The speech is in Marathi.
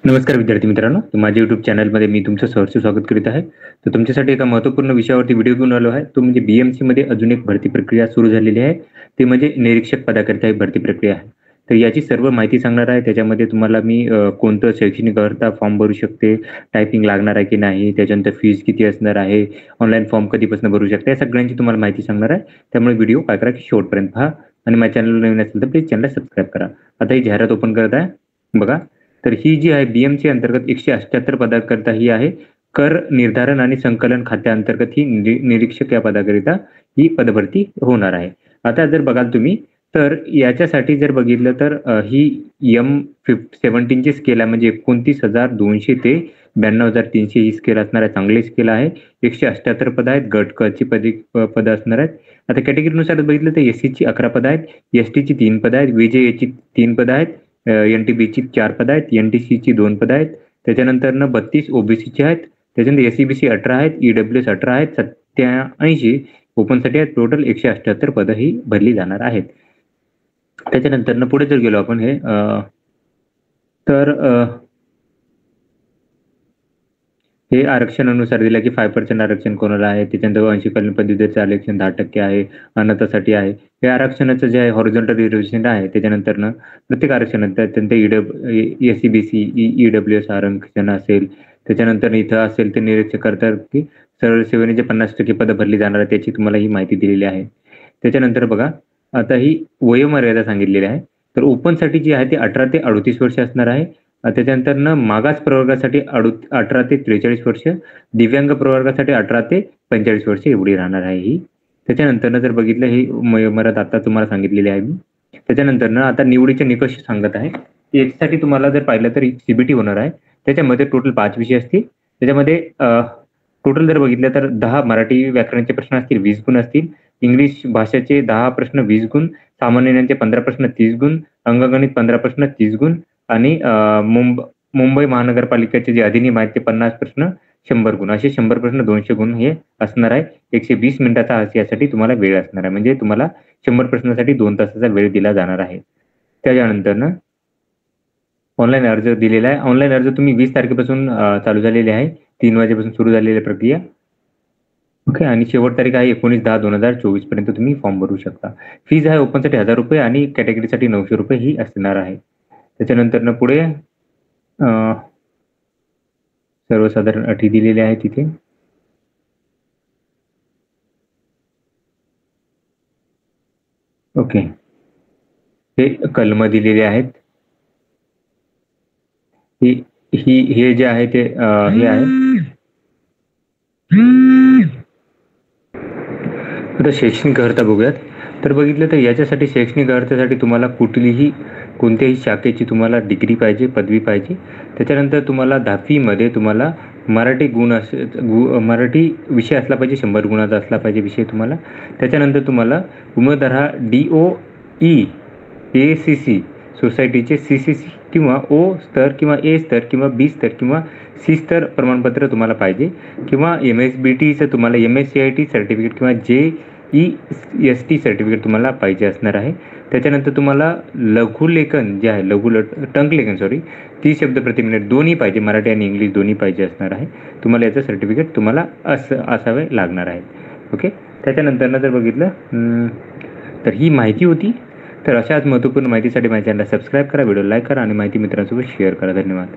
नमस्कार विद्यार्थी मित्रांनो, माझ्या यूट्यूब चॅनलमध्ये मी तुमचं सहर्ष स्वागत करीत आहे. तर तुमच्यासाठी एका महत्त्वपूर्ण विषयावरती व्हिडिओ घेऊन आलो आहे. तो म्हणजे BMCमध्ये अजून एक भरती प्रक्रिया सुरू झालेली आहे. ते म्हणजे निरीक्षक पदाकरिता एक भरती प्रक्रिया आहे. तर याची सर्व माहिती सांगणार आहे. त्याच्यामध्ये तुम्हाला मी कोणतं शैक्षणिक अर्हता फॉर्म भरू शकते, टायपिंग लागणार आहे की नाही, त्याच्यानंतर फीज किती असणार आहे, ऑनलाईन फॉर्म कधीपासून भरू शकते, या सगळ्यांची तुम्हाला माहिती सांगणार आहे. त्यामुळे व्हिडिओ काय करा की शेवटपर्यंत पहा आणि माझ्या चॅनलला नवीन असेल तर प्लीज चॅनलला सबस्क्राईब करा. आता ही जाहिरात ओपन करत आहे, बघा. तर ही जी आहे BMC अंतर्गत 178 पदाकरिता ही आहे. कर निर्धारण आणि संकलन खात्याअंतर्गत ही निरीक्षक या पदाकरिता ही पदभरती होणार आहे. आता जर बघाल तुम्ही तर याच्यासाठी जर बघितलं तर ही M17 ची स्केल आहे, म्हणजे 29,200 ते 92,300 ही स्केल असणार आहे. चांगली स्केल आहे. 178 पद आहेत. गट क ची पद असणार आहेत. आता कॅटेगरीनुसार बघितलं तर SC ची 11 पद आहेत, ST ची 3 पद आहेत, VJA ची 3 पद आहेत, NTB ची 4 पद आहेत, NTC ची 2 पद आहेत, त्याच्यानंतर 32 OBC ची आहेत, त्याच्यानंतर SCBC 18 आहेत, EWS 18 आहेत, 87 ओपनसाठी आहेत. टोटल 178 पद ही भरली जाणार आहेत. त्याच्यानंतर पुढे जर गेलो आपण तर हे आरक्षणानुसार दिलं की 5% आरक्षण कोणाला आहे, त्याच्यानंतर अंशकालीन पदवीधरचं आरक्षण 10% आहे, अनाथासाठी आहे. हे आरक्षणाचं जे आहे हॉरिझॉन्टल रिझर्वेशन आहे. त्याच्यानंतर प्रत्येक आरक्षणात SCBC EWS आरक्षण असेल, त्याच्यानंतर इथं असेल ते निरीक्षक करतात की सरळ सेवेने जे 50% पदं भरली जाणार आहे त्याची तुम्हाला ही माहिती दिलेली आहे. त्याच्यानंतर बघा, आता ही वयोमर्यादा सांगितलेली आहे. तर ओपनसाठी जी आहे ती 18 ते 38 वर्ष असणार आहे. त्याच्यानंतर मागास प्रवर्गासाठी 18 ते 43 वर्ष, दिव्यांग प्रवर्गासाठी 18 ते 45 वर्ष एवढी राहणार आहे ही. त्याच्यानंतर जर बघितलं ही वयोमर्यादा आता तुम्हाला सांगितलेली आहे मी. त्याच्यानंतर आता निवडीचे निकष सांगत आहे. याच्यासाठी तुम्हाला जर पाहिलं तर CBT होणार आहे. त्याच्यामध्ये टोटल 5 विषय असतील. त्याच्यामध्ये टोटल जर बघितलं तर 10 मराठी व्याकरणाचे प्रश्न असतील, 20 गुण असतील. इंग्लिश भाषेचे 10 प्रश्न 20 गुण, सामान्य ज्ञानाचे 15 प्रश्न 30 गुण, अंकगणित 15 प्रश्न 30 गुण आणि मुंबई महानगरपालिकेचे जे अधिनियम आहेत ते 50 प्रश्न 100 गुण, असे 100 प्रश्न 200 गुण हे असणार आहे. 120 मिनिटाचा यासाठी तुम्हाला वेळ असणार आहे, म्हणजे तुम्हाला 100 प्रश्नासाठी 2 तासाचा वेळ दिला जाणार आहे. त्याच्यानंतर ऑनलाईन अर्ज दिलेला आहे. ऑनलाईन अर्ज तुम्ही 20 तारखेपासून चालू झालेले आहे, 3 वाजेपासून सुरू झालेली प्रक्रिया. ओके, आणि शेवट तारीख आहे 19/10/2024 पर्यंत तुम्ही फॉर्म भरू शकता. फीज आहे ओपनसाठी 1000 रुपये आणि कॅटेगरीसाठी 900 रुपये ही असणार आहे. त्याच्यानंतर पुढे सर्वसाधारण अटी दिलेल्या आहेत तिथे. ओके, हे कलम दिलेले आहेत. हे जे आहे ते हे आहे. आता शैक्षणिक अर्हता बघूयात. तर बघितलं तर याच्यासाठी शैक्षणिक अर्हतेसाठी तुम्हाला कोणत्याही शाखेची तुम्हाला डिग्री पाहिजे, पदवी पाहिजे. त्याच्यानंतर तुम्हाला 10वीमध्ये तुम्हाला मराठी मराठी विषय असला पाहिजे, 100 गुणाचा असला पाहिजे विषय तुम्हाला. त्याच्यानंतर तुम्हाला उमेदवार हा DOE ACC सोसायटीचे CCC किंवा O स्तर किंवा A स्तर किंवा B स्तर किंवा C स्तर प्रमाणपत्र तुम्हाला पाहिजे, किंवा MSBTचं तुम्हाला MSCIT सर्टिफिकेट किंवा JEST सर्टिफिकेट तुम्हाला पाहिजे असणार आहे. त्याच्यानंतर तुम्हाला लघुलेखन जे आहे टंकलेखन 30 शब्द प्रति मिनिट दोन्ही पाहिजे, मराठी आणि इंग्लिश दोन्ही पाहिजे असणार आहे. तुम्हाला याचं सर्टिफिकेट तुम्हाला असावे लागणार आहे. ओके, त्याच्यानंतर जर बघितलं तर ही माहिती होती. तर अशाच महत्त्वपूर्ण माहितीसाठी माझ्या चॅनलला सबस्क्राईब करा, व्हिडिओ लाईक करा आणि माहिती मित्रांसोबत शेअर करा. धन्यवाद.